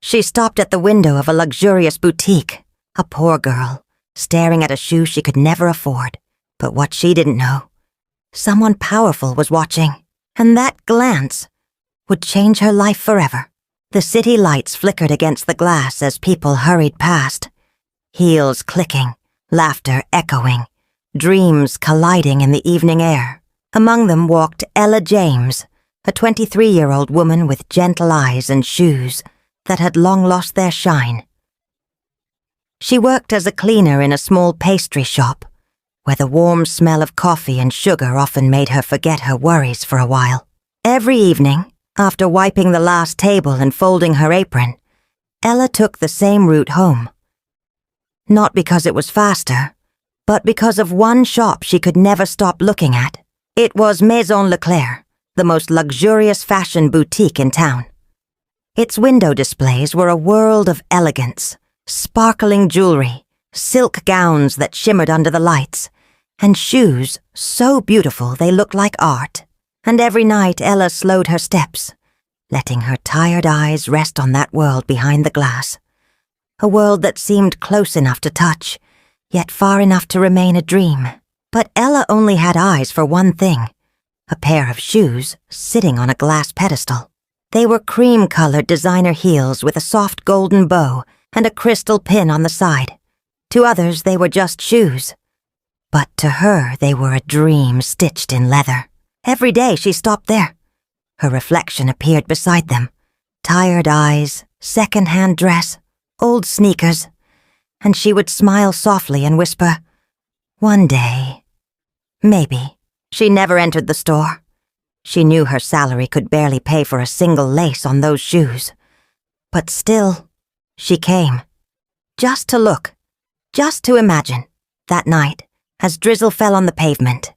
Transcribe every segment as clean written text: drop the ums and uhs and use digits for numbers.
She stopped at the window of a luxurious boutique, a poor girl, staring at a shoe she could never afford. But what she didn't know, someone powerful was watching, and that glance would change her life forever. The city lights flickered against the glass as people hurried past, heels clicking, laughter echoing, dreams colliding in the evening air. Among them walked Ella James, a 23-year-old woman with gentle eyes and shoes that had long lost their shine. She worked as a cleaner in a small pastry shop, where the warm smell of coffee and sugar often made her forget her worries for a while. Every evening, after wiping the last table and folding her apron, Ella took the same route home. Not because it was faster, but because of one shop she could never stop looking at. It was Maison Leclerc, the most luxurious fashion boutique in town. Its window displays were a world of elegance, sparkling jewelry, silk gowns that shimmered under the lights, and shoes so beautiful they looked like art. And every night Ella slowed her steps, letting her tired eyes rest on that world behind the glass. A world that seemed close enough to touch, yet far enough to remain a dream. But Ella only had eyes for one thing, a pair of shoes sitting on a glass pedestal. They were cream-colored designer heels with a soft golden bow and a crystal pin on the side. To others, they were just shoes. But to her, they were a dream stitched in leather. Every day she stopped there. Her reflection appeared beside them. Tired eyes, second-hand dress, old sneakers, and she would smile softly and whisper, "One day, maybe." She never entered the store. She knew her salary could barely pay for a single lace on those shoes. But still, she came. Just to look, just to imagine. That night, as drizzle fell on the pavement,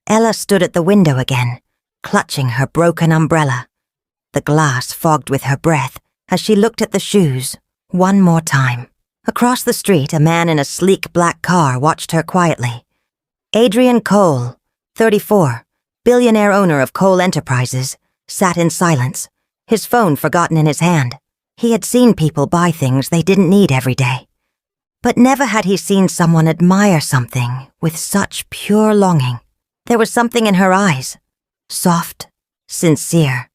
Ella stood at the window again, clutching her broken umbrella. The glass fogged with her breath as she looked at the shoes one more time. Across the street, a man in a sleek black car watched her quietly. Adrien Cole, 34, billionaire owner of Cole Enterprises, sat in silence, his phone forgotten in his hand. He had seen people buy things they didn't need every day. But never had he seen someone admire something with such pure longing. There was something in her eyes, soft, sincere,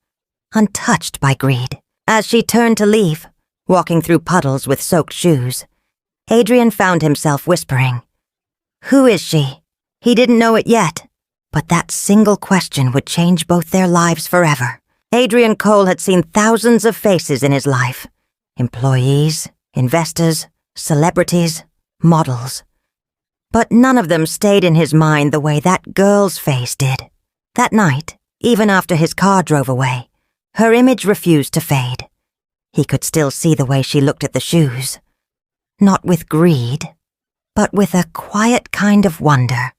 untouched by greed. As she turned to leave, walking through puddles with soaked shoes, Adrien found himself whispering, "Who is she?" He didn't know it yet, but that single question would change both their lives forever. Adrien Cole had seen thousands of faces in his life. Employees, investors, celebrities, models. But none of them stayed in his mind the way that girl's face did. That night, even after his car drove away, her image refused to fade. He could still see the way she looked at the shoes. Not with greed, but with a quiet kind of wonder,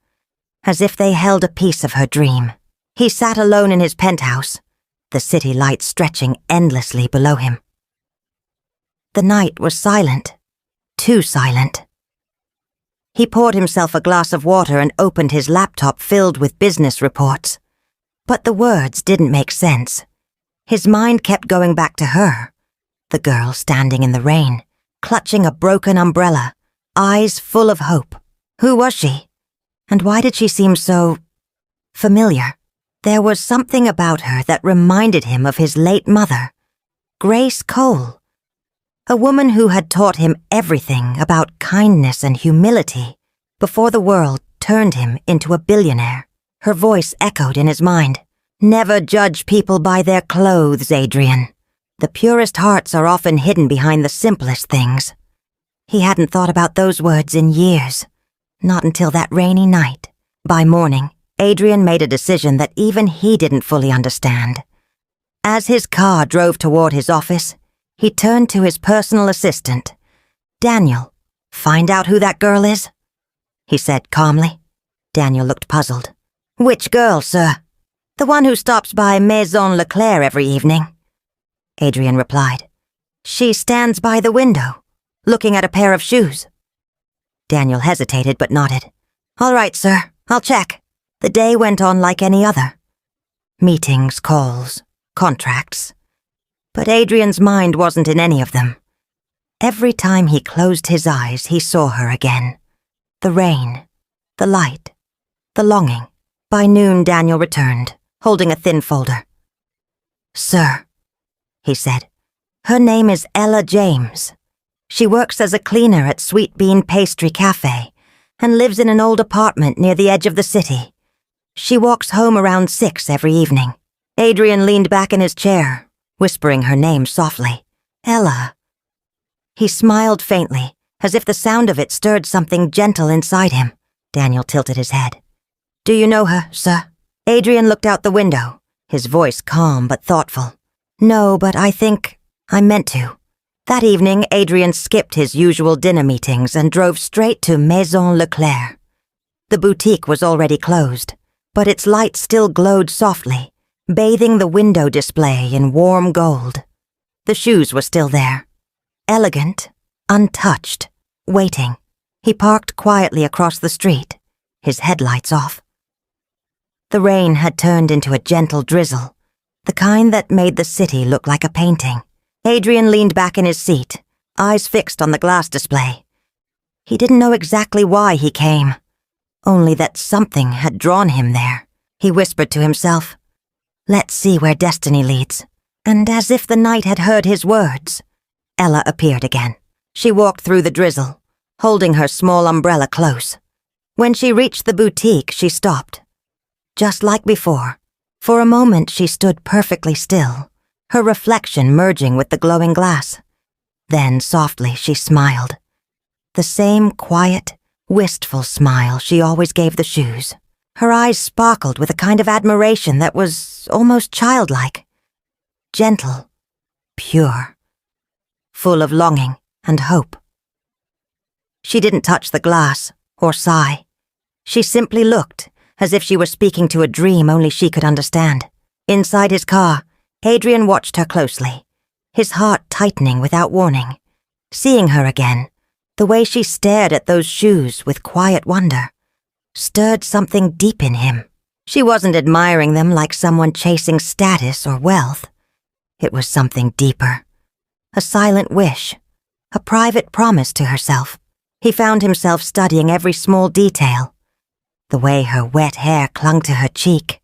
as if they held a piece of her dream. He sat alone in his penthouse, the city lights stretching endlessly below him. The night was silent, too silent. He poured himself a glass of water and opened his laptop filled with business reports. But the words didn't make sense. His mind kept going back to her, the girl standing in the rain, clutching a broken umbrella, eyes full of hope. Who was she? And why did she seem so familiar? There was something about her that reminded him of his late mother, Grace Cole, a woman who had taught him everything about kindness and humility before the world turned him into a billionaire. Her voice echoed in his mind. "Never judge people by their clothes, Adrien. The purest hearts are often hidden behind the simplest things." He hadn't thought about those words in years, not until that rainy night. By morning, Adrien made a decision that even he didn't fully understand. As his car drove toward his office, he turned to his personal assistant. "Daniel, find out who that girl is," he said calmly. Daniel looked puzzled. "Which girl, sir?" "The one who stops by Maison Leclerc every evening," Adrien replied. "She stands by the window, looking at a pair of shoes." Daniel hesitated but nodded. "All right, sir, I'll check." The day went on like any other. Meetings, calls, contracts. But Adrien's mind wasn't in any of them. Every time he closed his eyes, he saw her again. The rain, the light, the longing. By noon, Daniel returned, holding a thin folder. "Sir," he said, "her name is Ella James. She works as a cleaner at Sweet Bean Pastry Cafe and lives in an old apartment near the edge of the city. She walks home around 6 every evening." Adrien leaned back in his chair, whispering her name softly. "Ella." He smiled faintly, as if the sound of it stirred something gentle inside him. Daniel tilted his head. "Do you know her, sir?" Adrien looked out the window, his voice calm but thoughtful. "No, but I think I meant to." That evening, Adrien skipped his usual dinner meetings and drove straight to Maison Leclerc. The boutique was already closed, but its light still glowed softly, bathing the window display in warm gold. The shoes were still there, elegant, untouched, waiting. He parked quietly across the street, his headlights off. The rain had turned into a gentle drizzle, the kind that made the city look like a painting. Adrien leaned back in his seat, eyes fixed on the glass display. He didn't know exactly why he came, only that something had drawn him there. He whispered to himself, "Let's see where destiny leads." And as if the night had heard his words, Ella appeared again. She walked through the drizzle, holding her small umbrella close. When she reached the boutique, she stopped. Just like before, for a moment she stood perfectly still, her reflection merging with the glowing glass. Then softly she smiled. The same quiet, wistful smile she always gave the shoes. Her eyes sparkled with a kind of admiration that was almost childlike. Gentle, pure, full of longing and hope. She didn't touch the glass or sigh. She simply looked, as if she were speaking to a dream only she could understand. Inside his car, Adrien watched her closely, his heart tightening without warning. Seeing her again, the way she stared at those shoes with quiet wonder, stirred something deep in him. She wasn't admiring them like someone chasing status or wealth. It was something deeper. A silent wish, a private promise to herself. He found himself studying every small detail. The way her wet hair clung to her cheek,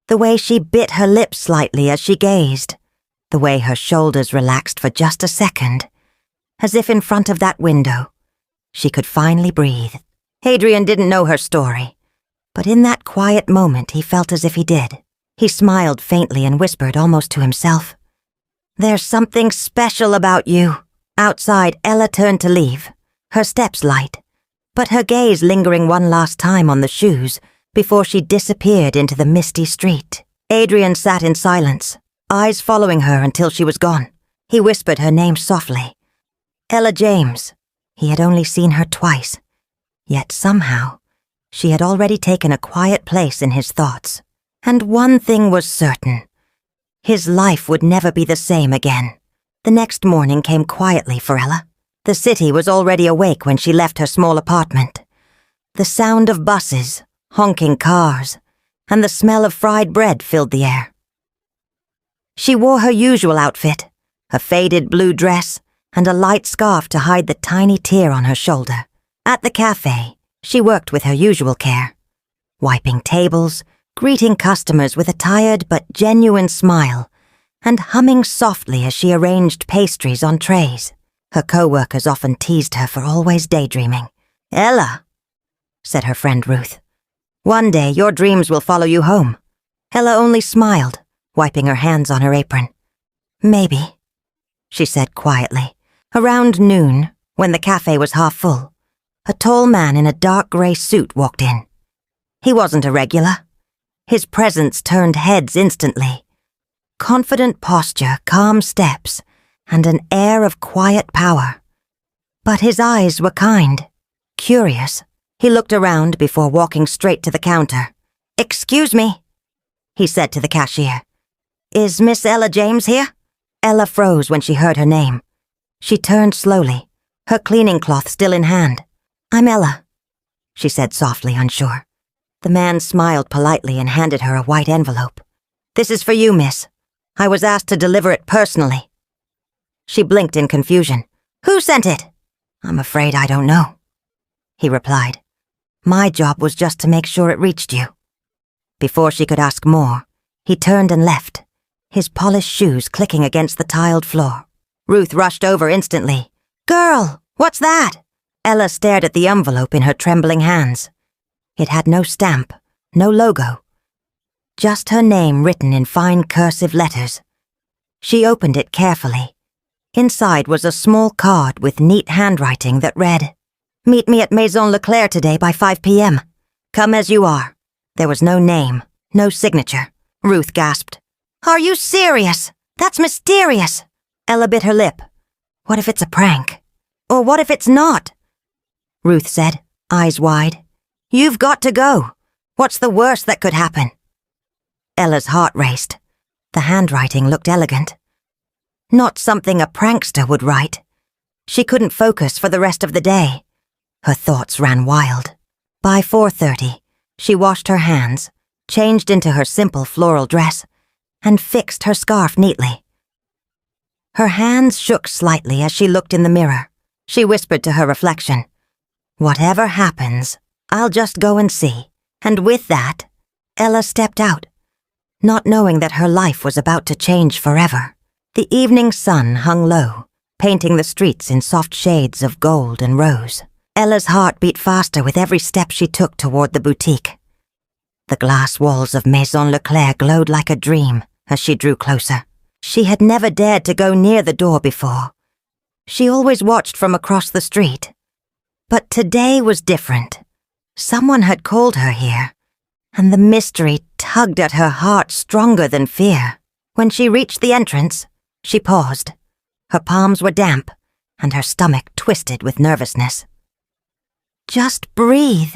the way she bit her lips slightly as she gazed, the way her shoulders relaxed for just a second, as if in front of that window, she could finally breathe. Adrien didn't know her story, but in that quiet moment he felt as if he did. He smiled faintly and whispered almost to himself, "There's something special about you." Outside, Ella turned to leave, her steps light, but her gaze lingering one last time on the shoes before she disappeared into the misty street. Adrien sat in silence, eyes following her until she was gone. He whispered her name softly. Ella James. He had only seen her twice, yet somehow she had already taken a quiet place in his thoughts. And one thing was certain. His life would never be the same again. The next morning came quietly for Ella. The city was already awake when she left her small apartment. The sound of buses, honking cars, and the smell of fried bread filled the air. She wore her usual outfit, a faded blue dress, and a light scarf to hide the tiny tear on her shoulder. At the cafe, she worked with her usual care, wiping tables, greeting customers with a tired but genuine smile, and humming softly as she arranged pastries on trays. Her co-workers often teased her for always daydreaming. "Ella," said her friend Ruth, "one day your dreams will follow you home." Ella only smiled, wiping her hands on her apron. "Maybe," she said quietly. Around noon, when the cafe was half full, a tall man in a dark gray suit walked in. He wasn't a regular. His presence turned heads instantly. Confident posture, calm steps, and an air of quiet power. But his eyes were kind, curious. He looked around before walking straight to the counter. "Excuse me," he said to the cashier. "Is Miss Ella James here?" Ella froze when she heard her name. She turned slowly, her cleaning cloth still in hand. "I'm Ella," she said softly, unsure. The man smiled politely and handed her a white envelope. "This is for you, miss. I was asked to deliver it personally." She blinked in confusion. "Who sent it?" "I'm afraid I don't know," he replied. "My job was just to make sure it reached you." Before she could ask more, he turned and left, his polished shoes clicking against the tiled floor. Ruth rushed over instantly. "Girl, what's that?" Ella stared at the envelope in her trembling hands. It had no stamp, no logo. Just her name written in fine cursive letters. She opened it carefully. Inside was a small card with neat handwriting that read, "Meet me at Maison Leclerc today by 5 p.m. Come as you are." There was no name, no signature. Ruth gasped. "Are you serious? That's mysterious." Ella bit her lip. What if it's a prank? Or what if it's not? Ruth said, eyes wide. "You've got to go. What's the worst that could happen?" Ella's heart raced. The handwriting looked elegant. Not something a prankster would write. She couldn't focus for the rest of the day. Her thoughts ran wild. By 4:30, she washed her hands, changed into her simple floral dress, and fixed her scarf neatly. Her hands shook slightly as she looked in the mirror. She whispered to her reflection, "Whatever happens, I'll just go and see." And with that, Ella stepped out, not knowing that her life was about to change forever. The evening sun hung low, painting the streets in soft shades of gold and rose. Ella's heart beat faster with every step she took toward the boutique. The glass walls of Maison Leclerc glowed like a dream as she drew closer. She had never dared to go near the door before. She always watched from across the street. But today was different. Someone had called her here, and the mystery tugged at her heart stronger than fear. When she reached the entrance, she paused. Her palms were damp, and her stomach twisted with nervousness. "Just breathe,"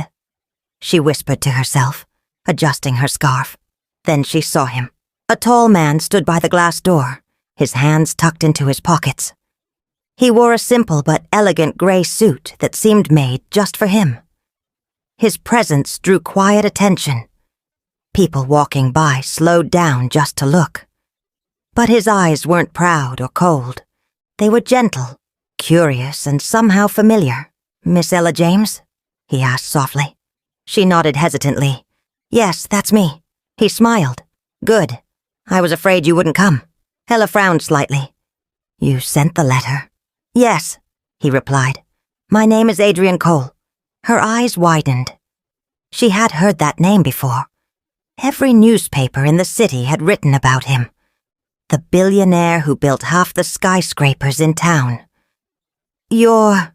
she whispered to herself, adjusting her scarf. Then she saw him. A tall man stood by the glass door, his hands tucked into his pockets. He wore a simple but elegant gray suit that seemed made just for him. His presence drew quiet attention. People walking by slowed down just to look. But his eyes weren't proud or cold. They were gentle, curious, and somehow familiar. "Miss Ella James?" he asked softly. She nodded hesitantly. "Yes, that's me." He smiled. "Good. I was afraid you wouldn't come." Ella frowned slightly. "You sent the letter?" "Yes," he replied. "My name is Adrien Cole." Her eyes widened. She had heard that name before. Every newspaper in the city had written about him. The billionaire who built half the skyscrapers in town. "You're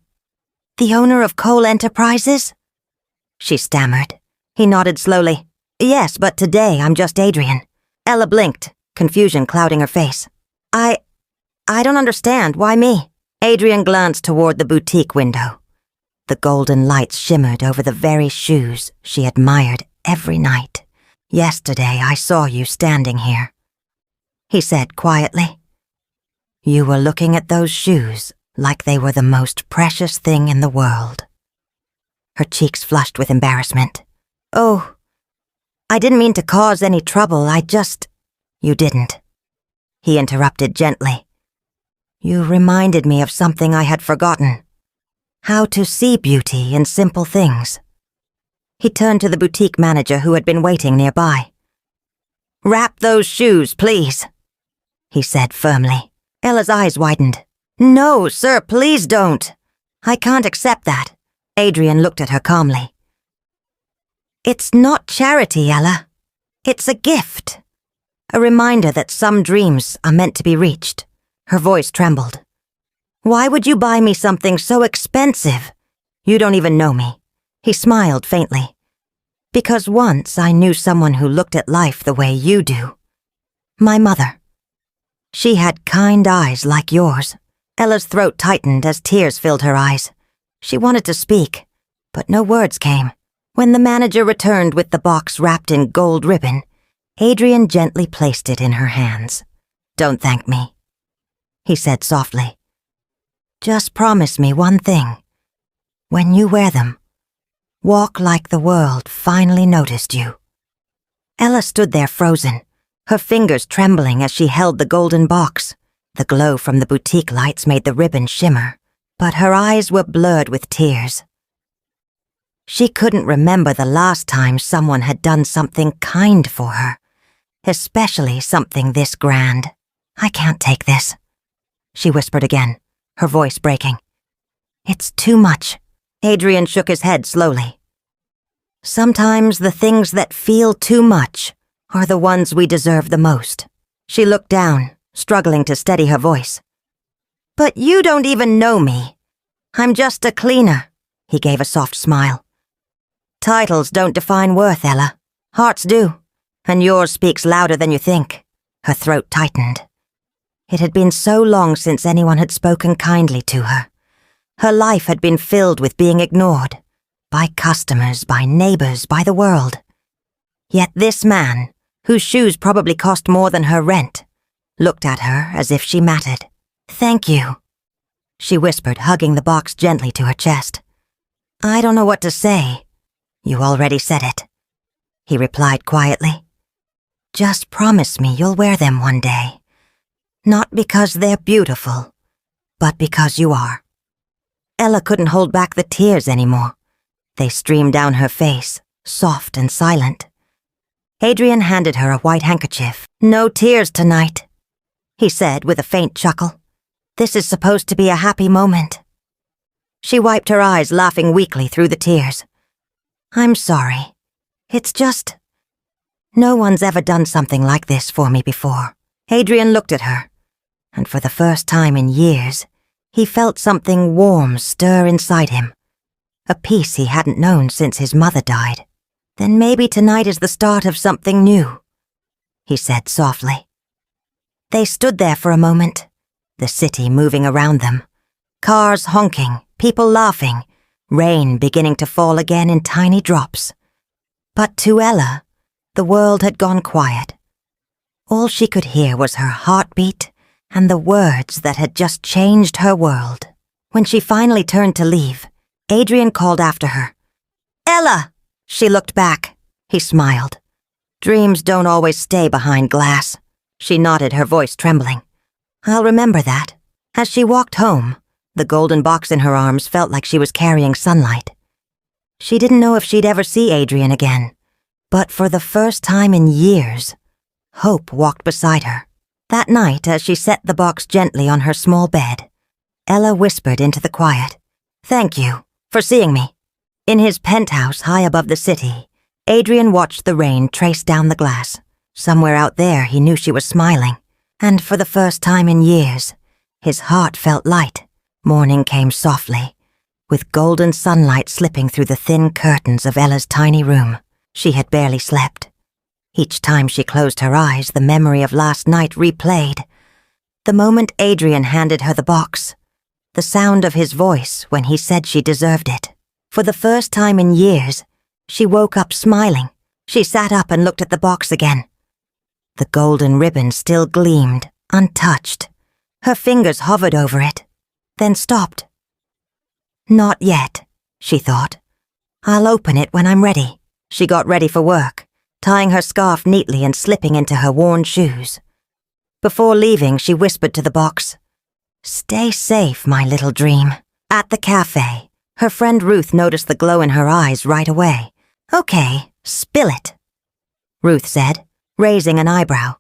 the owner of Cole Enterprises?" she stammered. He nodded slowly. "Yes, but today I'm just Adrien." Ella blinked, confusion clouding her face. I don't understand. Why me?" Adrien glanced toward the boutique window. The golden lights shimmered over the very shoes she admired every night. "Yesterday I saw you standing here," he said quietly. "You were looking at those shoes like they were the most precious thing in the world." Her cheeks flushed with embarrassment. "Oh, I didn't mean to cause any trouble. You didn't," he interrupted gently. "You reminded me of something I had forgotten. How to see beauty in simple things." He turned to the boutique manager who had been waiting nearby. "Wrap those shoes, please," he said firmly. Ella's eyes widened. "No, sir, please don't. I can't accept that." Adrien looked at her calmly. "It's not charity, Ella. It's a gift. A reminder that some dreams are meant to be reached." Her voice trembled. "Why would you buy me something so expensive? You don't even know me." He smiled faintly. "Because once I knew someone who looked at life the way you do. My mother. She had kind eyes like yours." Ella's throat tightened as tears filled her eyes. She wanted to speak, but no words came. When the manager returned with the box wrapped in gold ribbon, Adrien gently placed it in her hands. "Don't thank me," he said softly. "Just promise me one thing. When you wear them, walk like the world finally noticed you." Ella stood there frozen, her fingers trembling as she held the golden box. The glow from the boutique lights made the ribbon shimmer, but her eyes were blurred with tears. She couldn't remember the last time someone had done something kind for her, especially something this grand. "I can't take this," she whispered again, her voice breaking. "It's too much." Adrien shook his head slowly. "Sometimes the things that feel too much are the ones we deserve the most." She looked down, struggling to steady her voice. "But you don't even know me. I'm just a cleaner," he gave a soft smile. "Titles don't define worth, Ella. Hearts do, and yours speaks louder than you think." Her throat tightened. It had been so long since anyone had spoken kindly to her. Her life had been filled with being ignored, by customers, by neighbors, by the world. Yet this man, whose shoes probably cost more than her rent, looked at her as if she mattered. "Thank you," she whispered, hugging the box gently to her chest. "I don't know what to say." "You already said it," he replied quietly. "Just promise me you'll wear them one day. Not because they're beautiful, but because you are." Ella couldn't hold back the tears anymore. They streamed down her face, soft and silent. Adrien handed her a white handkerchief. "No tears tonight," he said with a faint chuckle. "This is supposed to be a happy moment." She wiped her eyes, laughing weakly through the tears. "I'm sorry. It's just... no one's ever done something like this for me before." Adrien looked at her, and for the first time in years, he felt something warm stir inside him, a peace he hadn't known since his mother died. "Then maybe tonight is the start of something new," he said softly. They stood there for a moment, the city moving around them, cars honking, people laughing, rain beginning to fall again in tiny drops. But to Ella, the world had gone quiet. All she could hear was her heartbeat and the words that had just changed her world. When she finally turned to leave, Adrien called after her. "Ella!" She looked back. He smiled. "Dreams don't always stay behind glass." She nodded, her voice trembling. "I'll remember that." As she walked home, the golden box in her arms felt like she was carrying sunlight. She didn't know if she'd ever see Adrien again, but for the first time in years, hope walked beside her. That night, as she set the box gently on her small bed, Ella whispered into the quiet, "Thank you for seeing me." In his penthouse high above the city, Adrien watched the rain trace down the glass. Somewhere out there he knew she was smiling, and for the first time in years, his heart felt light. Morning came softly, with golden sunlight slipping through the thin curtains of Ella's tiny room. She had barely slept. Each time she closed her eyes, the memory of last night replayed. The moment Adrien handed her the box, the sound of his voice when he said she deserved it. For the first time in years, she woke up smiling. She sat up and looked at the box again. The golden ribbon still gleamed, untouched. Her fingers hovered over it, then stopped. "Not yet," she thought. "I'll open it when I'm ready." She got ready for work, tying her scarf neatly and slipping into her worn shoes. Before leaving, she whispered to the box, "Stay safe, my little dream." At the cafe, her friend Ruth noticed the glow in her eyes right away. "Okay, spill it," Ruth said, raising an eyebrow.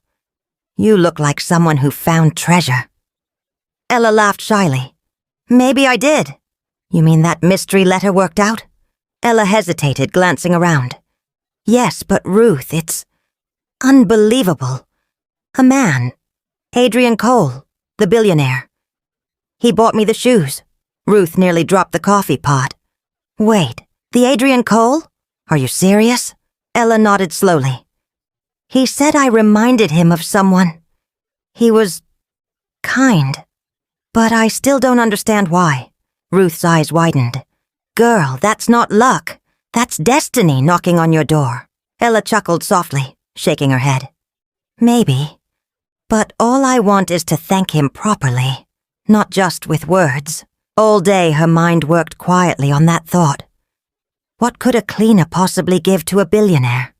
"You look like someone who found treasure." Ella laughed shyly. "Maybe I did." "You mean that mystery letter worked out?" Ella hesitated, glancing around. "Yes, but Ruth, it's unbelievable. A man, Adrien Cole, the billionaire. He bought me the shoes." Ruth nearly dropped the coffee pot. "Wait, the Adrien Cole? Are you serious?" Ella nodded slowly. "He said I reminded him of someone. He was kind. But I still don't understand why." Ruth's eyes widened. "Girl, that's not luck. That's destiny knocking on your door." Ella chuckled softly, shaking her head. "Maybe. But all I want is to thank him properly, not just with words." All day her mind worked quietly on that thought. What could a cleaner possibly give to a billionaire?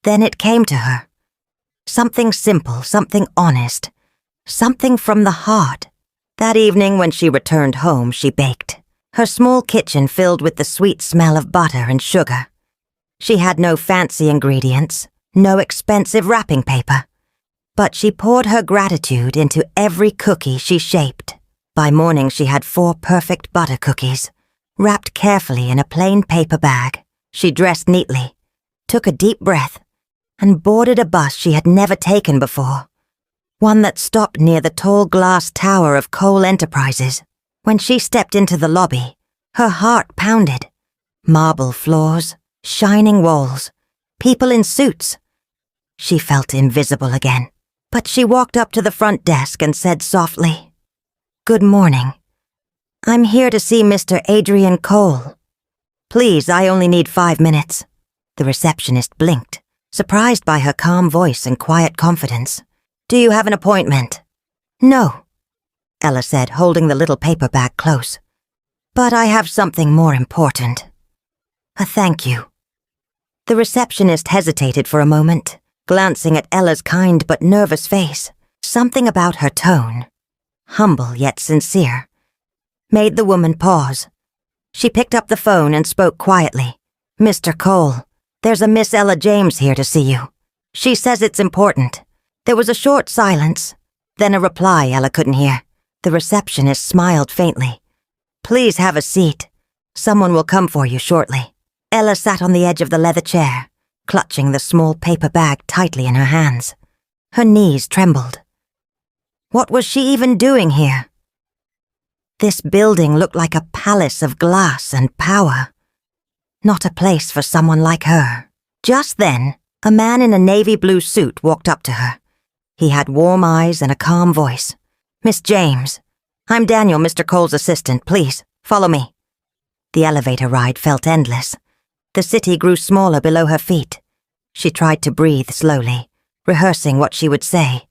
Then it came to her. Something simple, something honest, something from the heart. That evening when she returned home, she baked, her small kitchen filled with the sweet smell of butter and sugar. She had no fancy ingredients, no expensive wrapping paper, but she poured her gratitude into every cookie she shaped. By morning she had 4 perfect butter cookies, wrapped carefully in a plain paper bag. She dressed neatly, took a deep breath, and boarded a bus she had never taken before, one that stopped near the tall glass tower of Cole Enterprises. When she stepped into the lobby, her heart pounded. Marble floors, shining walls, people in suits. She felt invisible again, but she walked up to the front desk and said softly, "Good morning. I'm here to see Mr. Adrien Cole. Please, I only need 5 minutes." The receptionist blinked, surprised by her calm voice and quiet confidence. "Do you have an appointment?" "No," Ella said, holding the little paper bag close. "But I have something more important. A thank you." The receptionist hesitated for a moment, glancing at Ella's kind but nervous face. Something about her tone, humble yet sincere, made the woman pause. She picked up the phone and spoke quietly. "Mr. Cole, there's a Miss Ella James here to see you. She says it's important." There was a short silence, then a reply Ella couldn't hear. The receptionist smiled faintly. "Please have a seat. Someone will come for you shortly." Ella sat on the edge of the leather chair, clutching the small paper bag tightly in her hands. Her knees trembled. What was she even doing here? This building looked like a palace of glass and power. Not a place for someone like her. Just then, a man in a navy blue suit walked up to her. He had warm eyes and a calm voice. "Miss James, I'm Daniel, Mr. Cole's assistant. Please, follow me." The elevator ride felt endless. The city grew smaller below her feet. She tried to breathe slowly, rehearsing what she would say,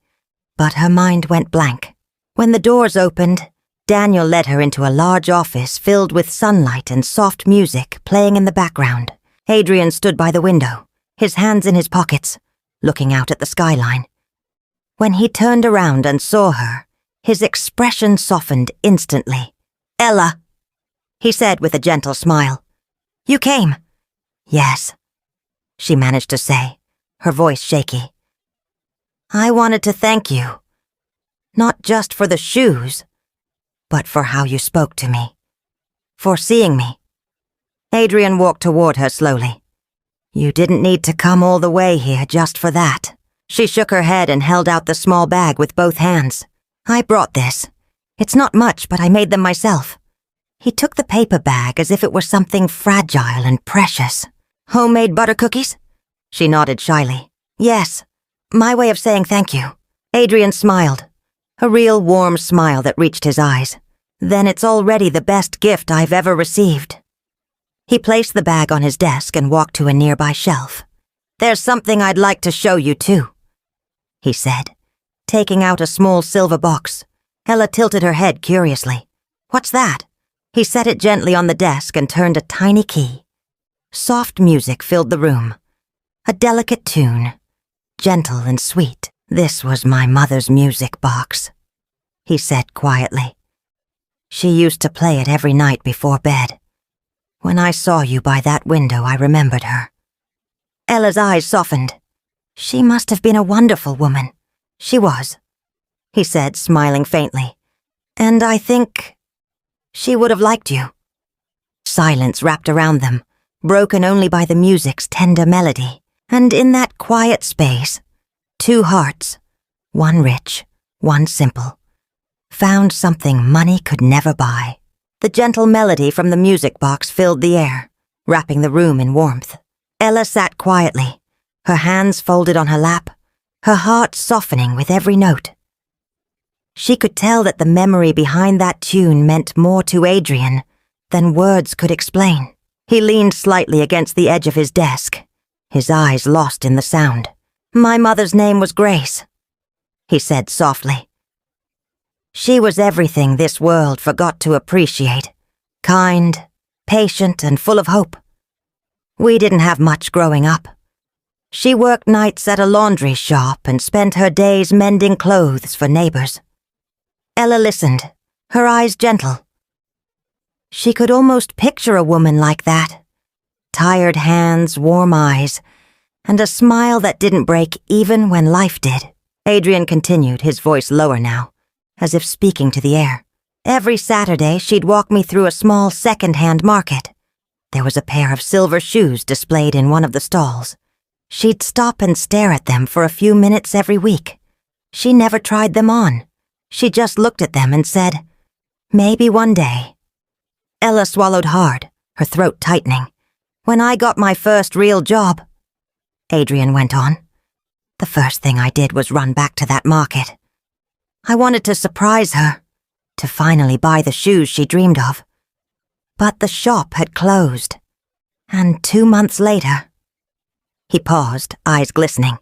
but her mind went blank. When the doors opened, Daniel led her into a large office filled with sunlight and soft music playing in the background. Adrien stood by the window, his hands in his pockets, looking out at the skyline. When he turned around and saw her, his expression softened instantly. "Ella," he said with a gentle smile. "You came?" "Yes," she managed to say, her voice shaky. "I wanted to thank you, not just for the shoes, but for how you spoke to me, for seeing me." Adrien walked toward her slowly. "You didn't need to come all the way here just for that." She shook her head and held out the small bag with both hands. "I brought this. It's not much, but I made them myself." He took the paper bag as if it were something fragile and precious. "Homemade butter cookies?" She nodded shyly. "Yes, my way of saying thank you." Adrien smiled, a real warm smile that reached his eyes. "Then it's already the best gift I've ever received." He placed the bag on his desk and walked to a nearby shelf. "There's something I'd like to show you too," he said, taking out a small silver box. Ella tilted her head curiously. "What's that?" He set it gently on the desk and turned a tiny key. Soft music filled the room. A delicate tune, gentle and sweet. "This was my mother's music box," he said quietly. "She used to play it every night before bed. When I saw you by that window, I remembered her." Ella's eyes softened. "She must have been a wonderful woman." "She was," he said, smiling faintly. "And I think she would have liked you." Silence wrapped around them, broken only by the music's tender melody. And in that quiet space, 2 hearts, one rich, one simple, found something money could never buy. The gentle melody from the music box filled the air, wrapping the room in warmth. Ella sat quietly, her hands folded on her lap, her heart softening with every note. She could tell that the memory behind that tune meant more to Adrien than words could explain. He leaned slightly against the edge of his desk, his eyes lost in the sound. "My mother's name was Grace," he said softly. "She was everything this world forgot to appreciate. Kind, patient, and full of hope. We didn't have much growing up. She worked nights at a laundry shop and spent her days mending clothes for neighbors. Ella listened, her eyes gentle. She could almost picture a woman like that. Tired hands, warm eyes, and a smile that didn't break even when life did. Adrien continued, his voice lower now, as if speaking to the air. Every Saturday, she'd walk me through a small second-hand market. There was a pair of silver shoes displayed in one of the stalls. She'd stop and stare at them for a few minutes every week. She never tried them on. She just looked at them and said, "Maybe one day." Ella swallowed hard, her throat tightening. "When I got my first real job," Adrien went on, "the first thing I did was run back to that market. I wanted to surprise her, to finally buy the shoes she dreamed of. But the shop had closed, and 2 months later—" He paused, eyes glistening.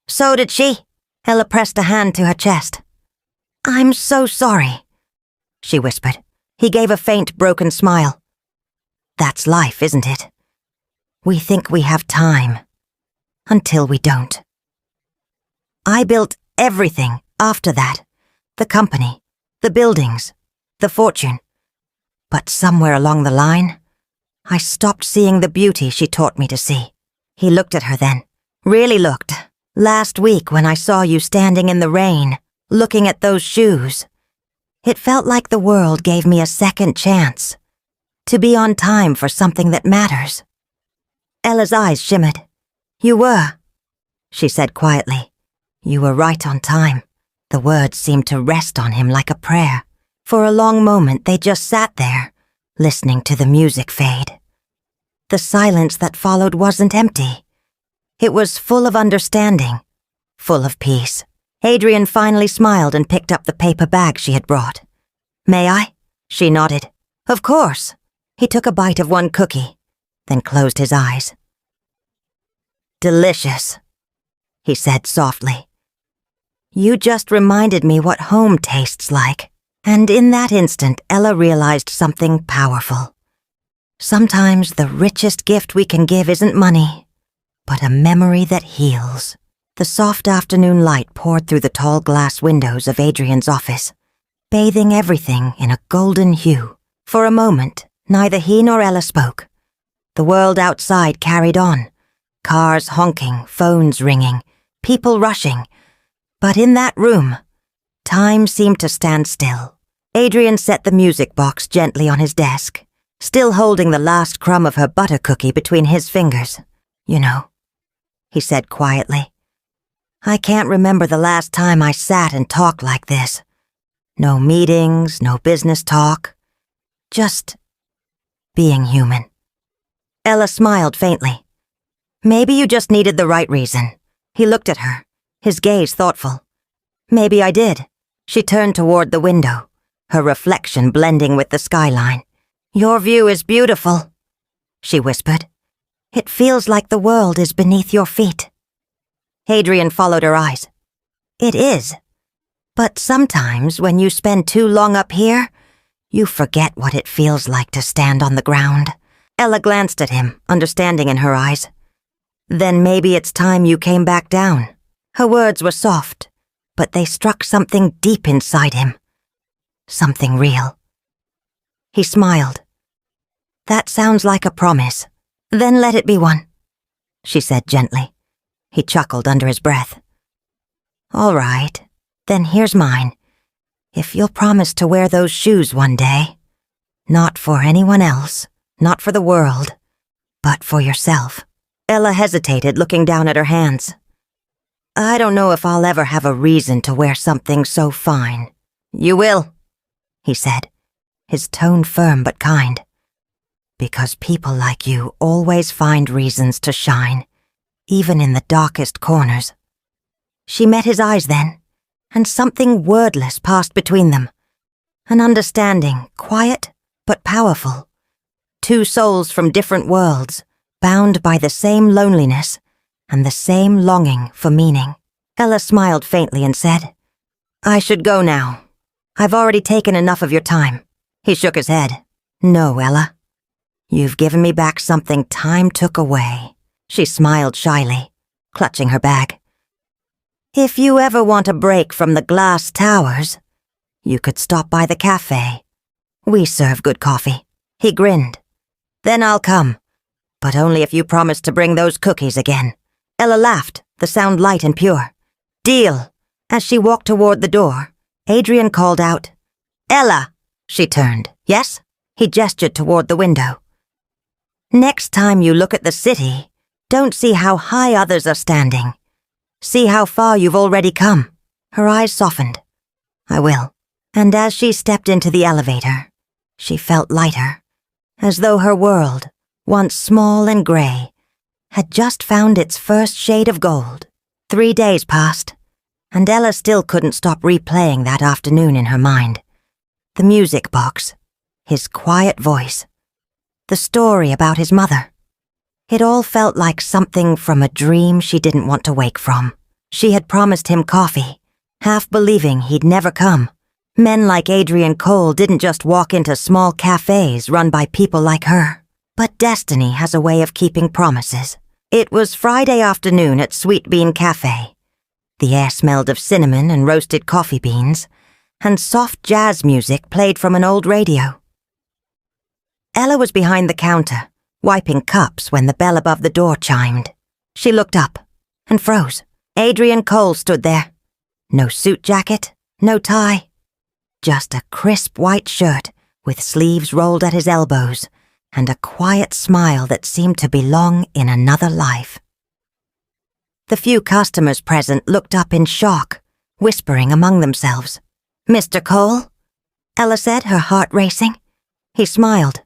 "So did she." Ella pressed a hand to her chest. "I'm so sorry," she whispered. He gave a faint, broken smile. "That's life, isn't it? We think we have time, until we don't." I built everything after that. The company, the buildings, the fortune. But somewhere along the line, I stopped seeing the beauty she taught me to see. He looked at her then, really looked. Last week when I saw you standing in the rain, looking at those shoes, it felt like the world gave me a second chance, to be on time for something that matters. Ella's eyes shimmered. "You were," she said quietly. "You were right on time." The words seemed to rest on him like a prayer. For a long moment they just sat there, listening to the music fade. The silence that followed wasn't empty. It was full of understanding, full of peace. Adrien finally smiled and picked up the paper bag she had brought. "May I?" She nodded. "Of course." He took a bite of one cookie, then closed his eyes. "Delicious," he said softly. "You just reminded me what home tastes like." And in that instant, Ella realized something powerful. Sometimes the richest gift we can give isn't money, but a memory that heals. The soft afternoon light poured through the tall glass windows of Adrien's office, bathing everything in a golden hue. For a moment, neither he nor Ella spoke. The world outside carried on, cars honking, phones ringing, people rushing. But in that room, time seemed to stand still. Adrien set the music box gently on his desk, still holding the last crumb of her butter cookie between his fingers. "You know," he said quietly, "I can't remember the last time I sat and talked like this. No meetings, no business talk. Just being human." Ella smiled faintly. "Maybe you just needed the right reason." He looked at her, his gaze thoughtful. "Maybe I did." She turned toward the window, her reflection blending with the skyline. "Your view is beautiful," she whispered. "It feels like the world is beneath your feet." Adrien followed her eyes. "It is. But sometimes when you spend too long up here, you forget what it feels like to stand on the ground." Ella glanced at him, understanding in her eyes. "Then maybe it's time you came back down." Her words were soft, but they struck something deep inside him. Something real. He smiled. "That sounds like a promise. Then let it be one," she said gently. He chuckled under his breath. "All right, then here's mine. If you'll promise to wear those shoes one day, not for anyone else, not for the world, but for yourself." Ella hesitated, looking down at her hands. "I don't know if I'll ever have a reason to wear something so fine." "You will," he said, his tone firm but kind. "Because people like you always find reasons to shine, even in the darkest corners." She met his eyes then, and something wordless passed between them. An understanding, quiet but powerful. Two souls from different worlds, bound by the same loneliness and the same longing for meaning. Ella smiled faintly and said, "I should go now. I've already taken enough of your time." He shook his head. "No, Ella. You've given me back something time took away." She smiled shyly, clutching her bag. "If you ever want a break from the glass towers, You could stop by the cafe. We serve good coffee." He grinned. "Then I'll come. But only if you promise to bring those cookies again." Ella laughed, the sound light and pure. "Deal." As she walked toward the door, Adrien called out, "Ella!" She turned. "Yes?" He gestured toward the window. "Next time you look at the city, don't see how high others are standing. See how far you've already come." Her eyes softened. "I will." And as she stepped into the elevator, she felt lighter, as though her world, once small and gray, had just found its first shade of gold. 3 days passed, and Ella still couldn't stop replaying that afternoon in her mind. The music box, his quiet voice, the story about his mother. It all felt like something from a dream she didn't want to wake from. She had promised him coffee, half believing he'd never come. Men like Adrien Cole didn't just walk into small cafes run by people like her. But destiny has a way of keeping promises. It was Friday afternoon at Sweet Bean Cafe. The air smelled of cinnamon and roasted coffee beans, and soft jazz music played from an old radio. Ella was behind the counter, wiping cups when the bell above the door chimed. She looked up and froze. Adrien Cole stood there. No suit jacket, no tie. Just a crisp white shirt with sleeves rolled at his elbows and a quiet smile that seemed to belong in another life. The few customers present looked up in shock, whispering among themselves. "Mr. Cole?" Ella said, her heart racing. He smiled.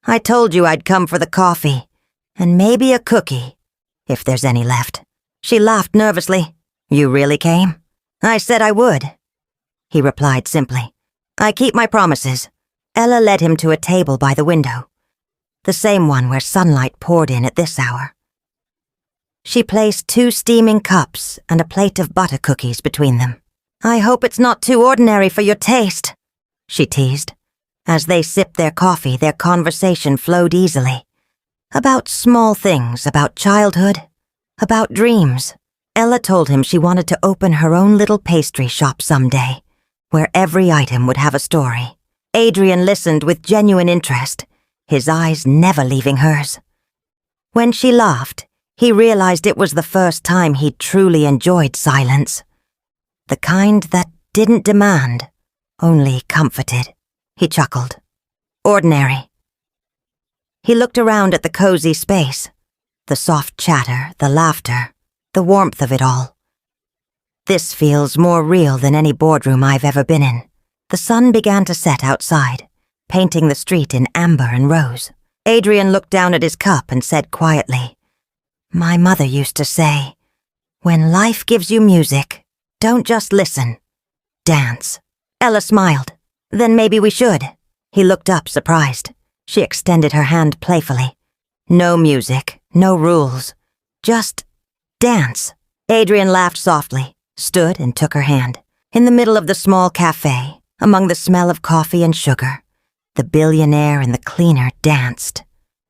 "I told you I'd come for the coffee, and maybe a cookie, if there's any left." She laughed nervously. "You really came?" "I said I would," he replied simply. "I keep my promises." Ella led him to a table by the window, the same one where sunlight poured in at this hour. She placed 2 steaming cups and a plate of butter cookies between them. "I hope it's not too ordinary for your taste," she teased. As they sipped their coffee, their conversation flowed easily. About small things, about childhood, about dreams. Ella told him she wanted to open her own little pastry shop someday, where every item would have a story. Adrien listened with genuine interest, his eyes never leaving hers. When she laughed, he realized it was the first time he'd truly enjoyed silence. The kind that didn't demand, only comforted. He chuckled. "Ordinary." He looked around at the cozy space, the soft chatter, the laughter, the warmth of it all. "This feels more real than any boardroom I've ever been in." The sun began to set outside, painting the street in amber and rose. Adrien looked down at his cup and said quietly, "My mother used to say, when life gives you music, don't just listen, dance." Ella smiled. "Then maybe we should." He looked up, surprised. She extended her hand playfully. "No music, no rules. Just dance." Adrien laughed softly, stood and took her hand. In the middle of the small cafe, among the smell of coffee and sugar, the billionaire and the cleaner danced.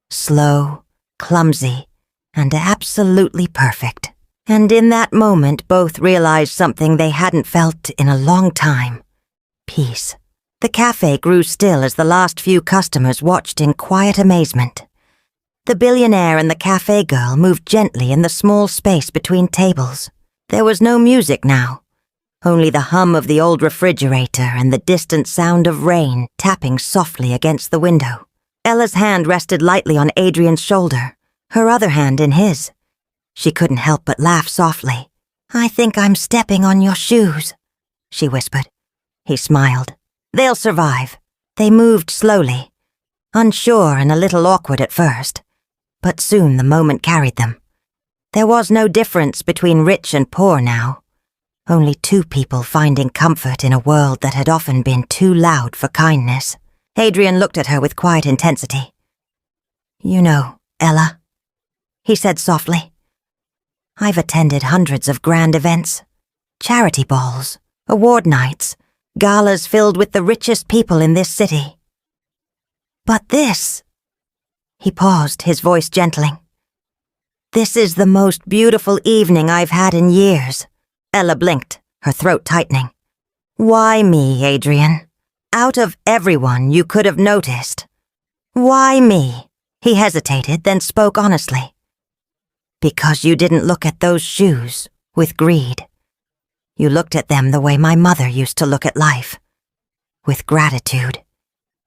Slow, clumsy, and absolutely perfect. And in that moment, both realized something they hadn't felt in a long time. Peace. The cafe grew still as the last few customers watched in quiet amazement. The billionaire and the cafe girl moved gently in the small space between tables. There was no music now, only the hum of the old refrigerator and the distant sound of rain tapping softly against the window. Ella's hand rested lightly on Adrien's shoulder, her other hand in his. She couldn't help but laugh softly. "I think I'm stepping on your shoes," she whispered. He smiled. "They'll survive." They moved slowly, unsure and a little awkward at first, but soon the moment carried them. There was no difference between rich and poor now, only 2 people finding comfort in a world that had often been too loud for kindness. Adrien looked at her with quiet intensity. "You know, Ella," he said softly, "I've attended hundreds of grand events, charity balls, award nights, galas filled with the richest people in this city. But this..." He paused, his voice gentling. "This is the most beautiful evening I've had in years." Ella blinked, her throat tightening. Why me, Adrien? Out of everyone you could have noticed. Why me? He hesitated, then spoke honestly. Because you didn't look at those shoes with greed. You looked at them the way my mother used to look at life. With gratitude,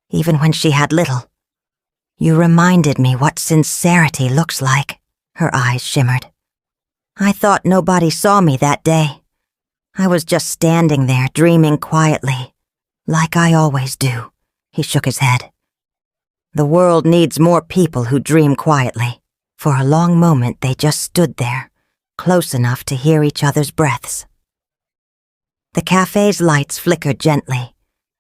even when she had little. You reminded me what sincerity looks like. Her eyes shimmered. I thought nobody saw me that day. I was just standing there dreaming quietly, like I always do. He shook his head. The world needs more people who dream quietly. For a long moment they just stood there, close enough to hear each other's breaths. The cafe's lights flickered gently,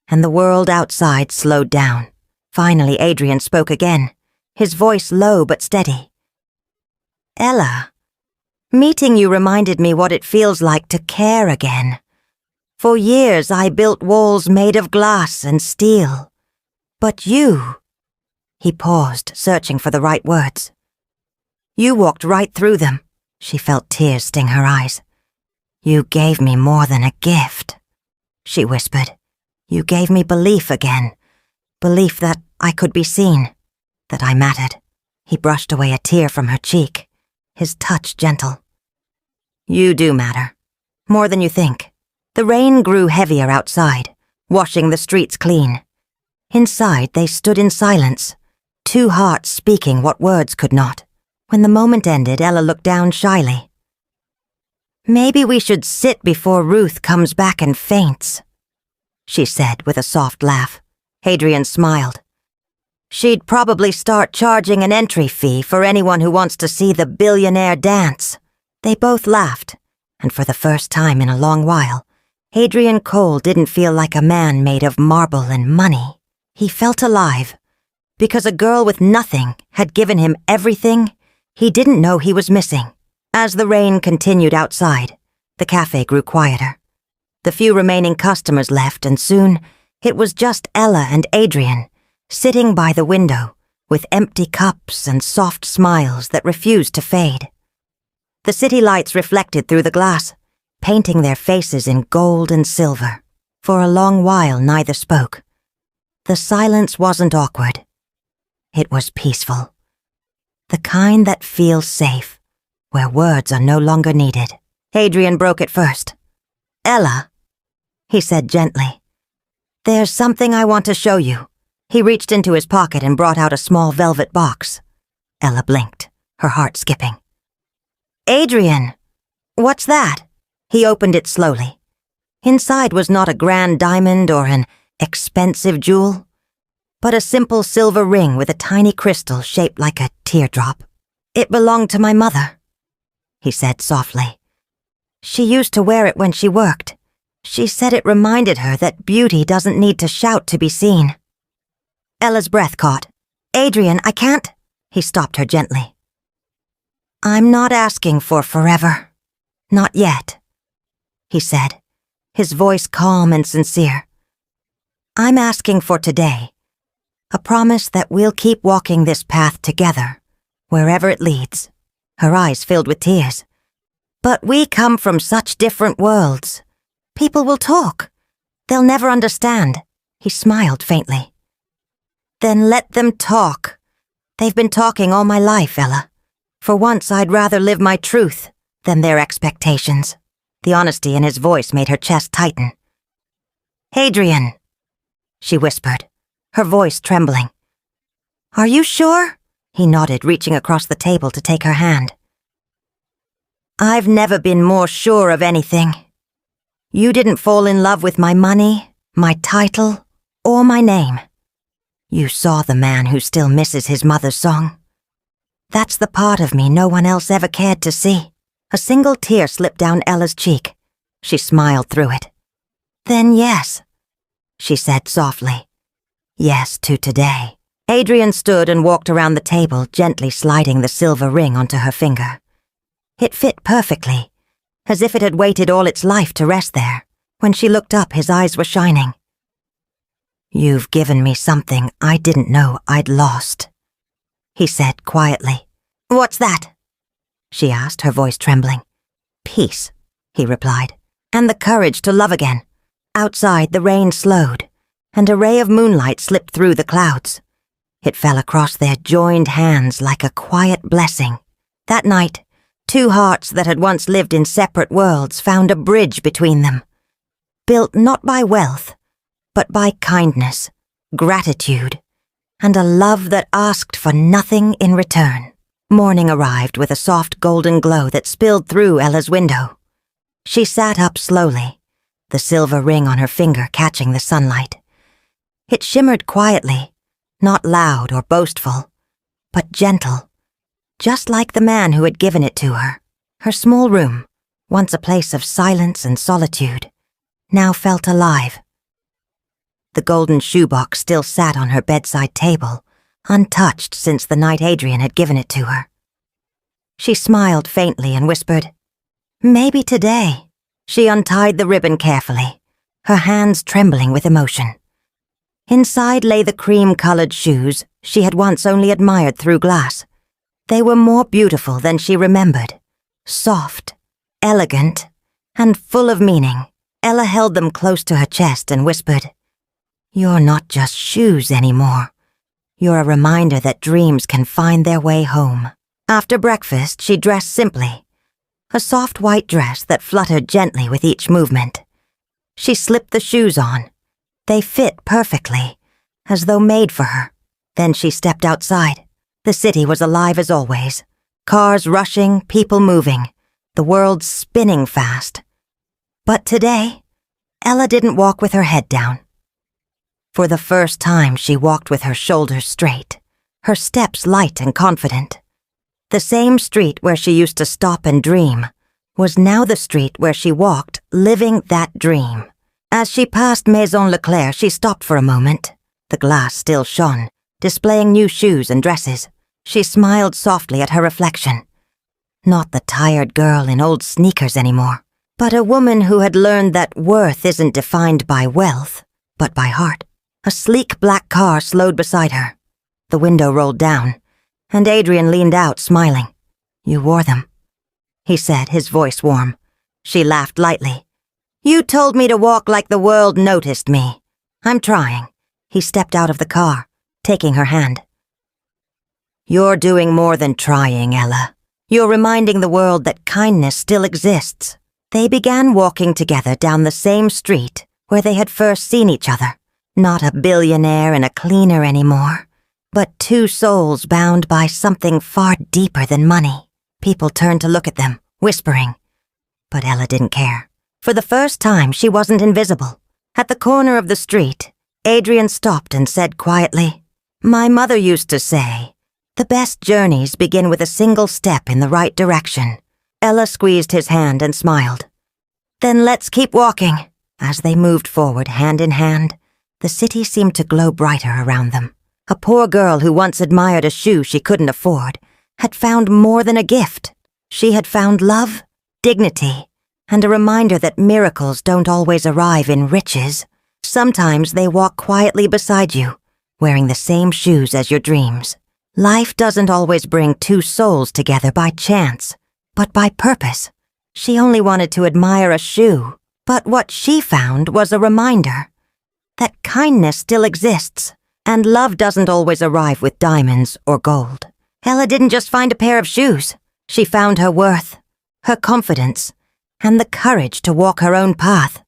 and the world outside slowed down. Finally, Adrien spoke again, his voice low but steady. Ella, meeting you reminded me what it feels like to care again. For years I built walls made of glass and steel. But you... He paused, searching for the right words. You walked right through them. She felt tears sting her eyes. You gave me more than a gift, she whispered. You gave me belief again. Belief that I could be seen, that I mattered. He brushed away a tear from her cheek, his touch gentle. You do matter. More than you think. The rain grew heavier outside, washing the streets clean. Inside, they stood in silence, two hearts speaking what words could not. When the moment ended, Ella looked down shyly. Maybe we should sit before Ruth comes back and faints, she said with a soft laugh. Adrien smiled. She'd probably start charging an entry fee for anyone who wants to see the billionaire dance. They both laughed, and for the first time in a long while, Adrien Cole didn't feel like a man made of marble and money. He felt alive, because a girl with nothing had given him everything he didn't know he was missing. As the rain continued outside, the cafe grew quieter. The few remaining customers left, and soon it was just Ella and Adrien, sitting by the window, with empty cups and soft smiles that refused to fade. The city lights reflected through the glass, painting their faces in gold and silver. For a long while neither spoke. The silence wasn't awkward. It was peaceful. The kind that feels safe, where words are no longer needed. Adrien broke it first. Ella, he said gently, there's something I want to show you. He reached into his pocket and brought out a small velvet box. Ella blinked, her heart skipping. Adrien, what's that? He opened it slowly. Inside was not a grand diamond or an expensive jewel, but a simple silver ring with a tiny crystal shaped like a teardrop. It belonged to my mother, he said softly. She used to wear it when she worked. She said it reminded her that beauty doesn't need to shout to be seen. Ella's breath caught. Adrien, I can't... He stopped her gently. I'm not asking for forever. Not yet, he said, his voice calm and sincere. I'm asking for today. A promise that we'll keep walking this path together, wherever it leads. Her eyes filled with tears. But we come from such different worlds. People will talk. They'll never understand. He smiled faintly. Then let them talk. They've been talking all my life, Ella. For once, I'd rather live my truth than their expectations. The honesty in his voice made her chest tighten. Adrien, she whispered, her voice trembling. Are you sure? He nodded, reaching across the table to take her hand. I've never been more sure of anything. You didn't fall in love with my money, my title, or my name. You saw the man who still misses his mother's song. That's the part of me no one else ever cared to see. A single tear slipped down Ella's cheek. She smiled through it. Then yes, she said softly. Yes to today. Adrien stood and walked around the table, gently sliding the silver ring onto her finger. It fit perfectly, as if it had waited all its life to rest there. When she looked up, his eyes were shining. You've given me something I didn't know I'd lost, he said quietly. What's that? She asked, her voice trembling. Peace, he replied, and the courage to love again. Outside, the rain slowed, and a ray of moonlight slipped through the clouds. It fell across their joined hands like a quiet blessing. That night, two hearts that had once lived in separate worlds found a bridge between them, built not by wealth, but by kindness, gratitude, and a love that asked for nothing in return. Morning arrived with a soft golden glow that spilled through Ella's window. She sat up slowly, the silver ring on her finger catching the sunlight. It shimmered quietly, not loud or boastful, but gentle, just like the man who had given it to her. Her small room, once a place of silence and solitude, now felt alive. The golden shoebox still sat on her bedside table, untouched since the night Adrien had given it to her. She smiled faintly and whispered, "Maybe today." She untied the ribbon carefully, her hands trembling with emotion. Inside lay the cream-colored shoes she had once only admired through glass. They were more beautiful than she remembered, soft, elegant, and full of meaning. Ella held them close to her chest and whispered, "You're not just shoes anymore. You're a reminder that dreams can find their way home." After breakfast, she dressed simply, a soft white dress that fluttered gently with each movement. She slipped the shoes on. They fit perfectly, as though made for her. Then she stepped outside. The city was alive as always. Cars rushing, people moving, the world spinning fast. But today, Ella didn't walk with her head down. For the first time, she walked with her shoulders straight, her steps light and confident. The same street where she used to stop and dream was now the street where she walked, living that dream. As she passed Maison Leclerc, she stopped for a moment. The glass still shone, displaying new shoes and dresses. She smiled softly at her reflection. Not the tired girl in old sneakers anymore, but a woman who had learned that worth isn't defined by wealth, but by heart. A sleek black car slowed beside her. The window rolled down, and Adrien leaned out, smiling. "You wore them," he said, his voice warm. She laughed lightly. "You told me to walk like the world noticed me. I'm trying." He stepped out of the car, taking her hand. "You're doing more than trying, Ella. You're reminding the world that kindness still exists." They began walking together down the same street where they had first seen each other. Not a billionaire and a cleaner anymore, but two souls bound by something far deeper than money. People turned to look at them, whispering. But Ella didn't care. For the first time, she wasn't invisible. At the corner of the street, Adrien stopped and said quietly, "My mother used to say, the best journeys begin with a single step in the right direction." Ella squeezed his hand and smiled. "Then let's keep walking." As they moved forward, hand in hand, the city seemed to glow brighter around them. A poor girl who once admired a shoe she couldn't afford had found more than a gift. She had found love, dignity, and a reminder that miracles don't always arrive in riches. Sometimes they walk quietly beside you, wearing the same shoes as your dreams. Life doesn't always bring two souls together by chance, but by purpose. She only wanted to admire a shoe, but what she found was a reminder that kindness still exists, and love doesn't always arrive with diamonds or gold. Ella didn't just find a pair of shoes. She found her worth, her confidence, and the courage to walk her own path,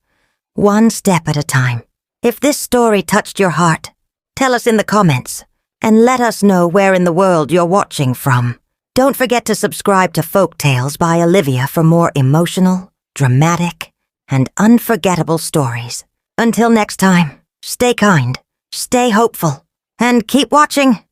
one step at a time. If this story touched your heart, tell us in the comments, and let us know where in the world you're watching from. Don't forget to subscribe to Folktales by Olivia for more emotional, dramatic, and unforgettable stories. Until next time, stay kind, stay hopeful, and keep watching.